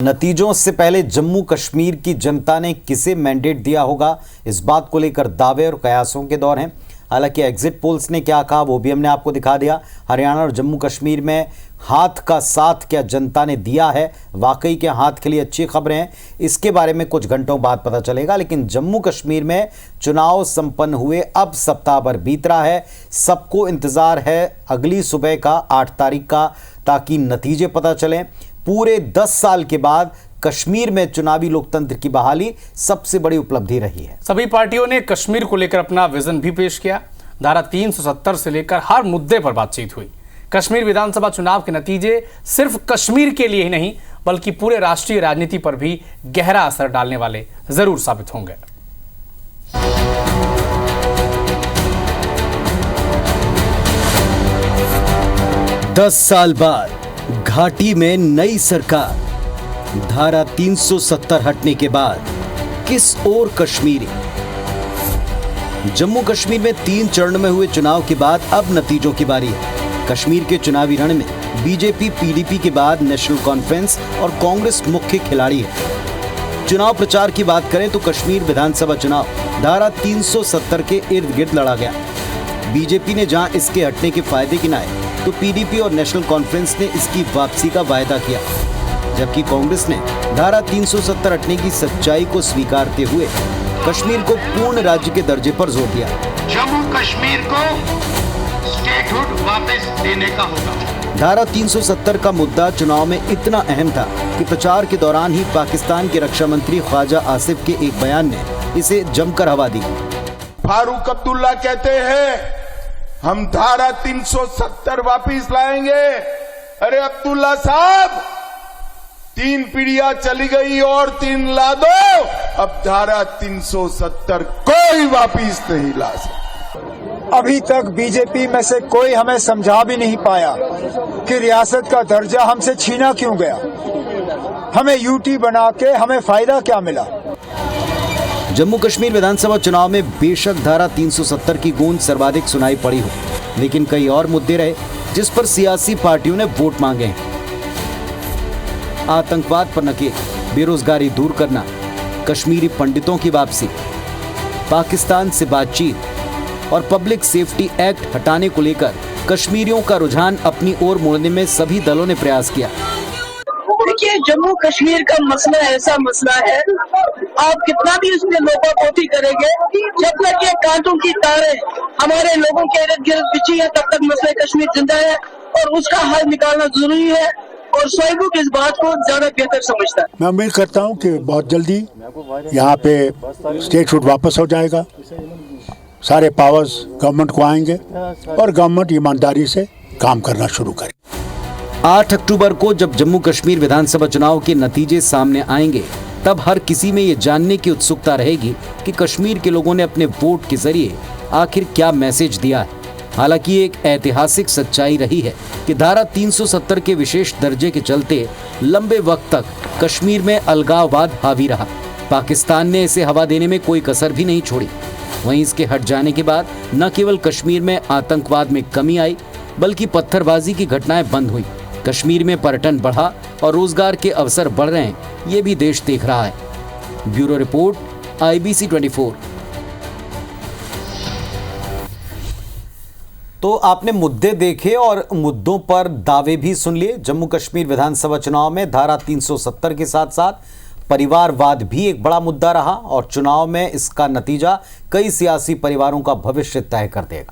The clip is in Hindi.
नतीजों से पहले जम्मू कश्मीर की जनता ने किसे मैंडेट दिया होगा, इस बात को लेकर दावे और कयासों के दौर हैं। हालांकि एग्जिट पोल्स ने क्या कहा वो भी हमने आपको दिखा दिया। हरियाणा और जम्मू कश्मीर में हाथ का साथ क्या जनता ने दिया है, वाकई के हाथ के लिए अच्छी खबरें हैं, इसके बारे में कुछ घंटों बाद पता चलेगा। लेकिन जम्मू कश्मीर में चुनाव संपन्न हुए अब सप्ताह भर बीत रहा है। सबको इंतजार है अगली सुबह का 8 तारीख का, ताकि नतीजे पता चलें। पूरे 10 साल के बाद कश्मीर में चुनावी लोकतंत्र की बहाली सबसे बड़ी उपलब्धि रही है। सभी पार्टियों ने कश्मीर को लेकर अपना विजन भी पेश किया। धारा 370 से लेकर हर मुद्दे पर बातचीत हुई। कश्मीर विधानसभा चुनाव के नतीजे सिर्फ कश्मीर के लिए ही नहीं बल्कि पूरे राष्ट्रीय राजनीति पर भी गहरा असर डालने वाले जरूर साबित होंगे। 10 साल बाद घाटी में नई सरकार, धारा 370 हटने के बाद किस ओर कश्मीरी। जम्मू कश्मीर में 3 चरण में हुए चुनाव के बाद अब नतीजों की बारी है। कश्मीर के चुनावी रण में बीजेपी पीडीपी के बाद नेशनल कॉन्फ्रेंस और कांग्रेस मुख्य खिलाड़ी है। चुनाव प्रचार की बात करें तो कश्मीर विधानसभा चुनाव धारा 370 के इर्द गिर्द लड़ा गया। बीजेपी ने जहां इसके हटने के फायदे गिनाए तो पीडीपी और नेशनल कॉन्फ्रेंस ने इसकी वापसी का वायदा किया, जबकि कांग्रेस ने धारा 370 हटने की सच्चाई को स्वीकारते हुए कश्मीर को पूर्ण राज्य के दर्जे पर जोर दिया। जम्मू कश्मीर को स्टेटहुड वापस देने का होगा। धारा 370 का मुद्दा चुनाव में इतना अहम था कि प्रचार के दौरान ही पाकिस्तान के रक्षा मंत्री ख्वाजा आसिफ के एक बयान ने इसे जमकर हवा दी। फारूक अब्दुल्ला कहते हैं हम धारा 370 वापिस लाएंगे। अरे अब्दुल्ला साहब, 3 पीढ़ियां चली गई और 3 ला दो। अब धारा 370 कोई वापिस नहीं ला सकता। अभी तक बीजेपी में से कोई हमें समझा भी नहीं पाया कि रियासत का दर्जा हमसे छीना क्यों गया, हमें यूटी बना के हमें फायदा क्या मिला। जम्मू कश्मीर विधानसभा चुनाव में बेशक धारा 370 की गूंज सर्वाधिक सुनाई पड़ी हो, लेकिन कई और मुद्दे रहे जिस पर सियासी पार्टियों ने वोट मांगे हैं। आतंकवाद पर नकेल, बेरोजगारी दूर करना, कश्मीरी पंडितों की वापसी, पाकिस्तान से बातचीत और पब्लिक सेफ्टी एक्ट हटाने को लेकर कश्मीरियों का रुझान अपनी ओर मोड़ने में सभी दलों ने प्रयास किया। देखिए, जम्मू कश्मीर का मसला ऐसा मसला है, आप कितना भी उसमें लोपापोती करेंगे, जब तक ये कांटों की तारें हमारे लोगों के इर्द गिर्द बिछी है तब तक मसला कश्मीर जिंदा है और उसका हल निकालना जरूरी है। और शोएब इस बात को ज्यादा बेहतर समझता है। मैं उम्मीद करता हूं कि बहुत जल्दी यहाँ पे स्टेटहुड वापस हो जाएगा, सारे पावर्स गवर्नमेंट को आएंगे और गवर्नमेंट ईमानदारी से काम करना शुरू करे। 8 अक्टूबर को जब जम्मू कश्मीर विधानसभा चुनाव के नतीजे सामने आएंगे तब हर किसी में ये जानने की उत्सुकता रहेगी कि कश्मीर के लोगों ने अपने वोट के जरिए आखिर क्या मैसेज दिया है। हालांकि एक ऐतिहासिक सच्चाई रही है कि धारा 370 के विशेष दर्जे के चलते लंबे वक्त तक कश्मीर में अलगाववाद हावी रहा। पाकिस्तान ने इसे हवा देने में कोई कसर भी नहीं छोड़ी। वहीं इसके हट जाने के बाद न केवल कश्मीर में आतंकवाद में कमी आई बल्कि पत्थरबाजी की घटनाएं बंद हुई। कश्मीर में पर्यटन बढ़ा और रोजगार के अवसर बढ़ रहे हैं, ये भी देश देख रहा है। Bureau report, IBC 24। तो आपने मुद्दे देखे और मुद्दों पर दावे भी सुन लिए। जम्मू कश्मीर विधानसभा चुनाव में धारा 370 के साथ साथ परिवारवाद भी एक बड़ा मुद्दा रहा और चुनाव में इसका नतीजा कई सियासी परिवारों का भविष्य तय कर देगा।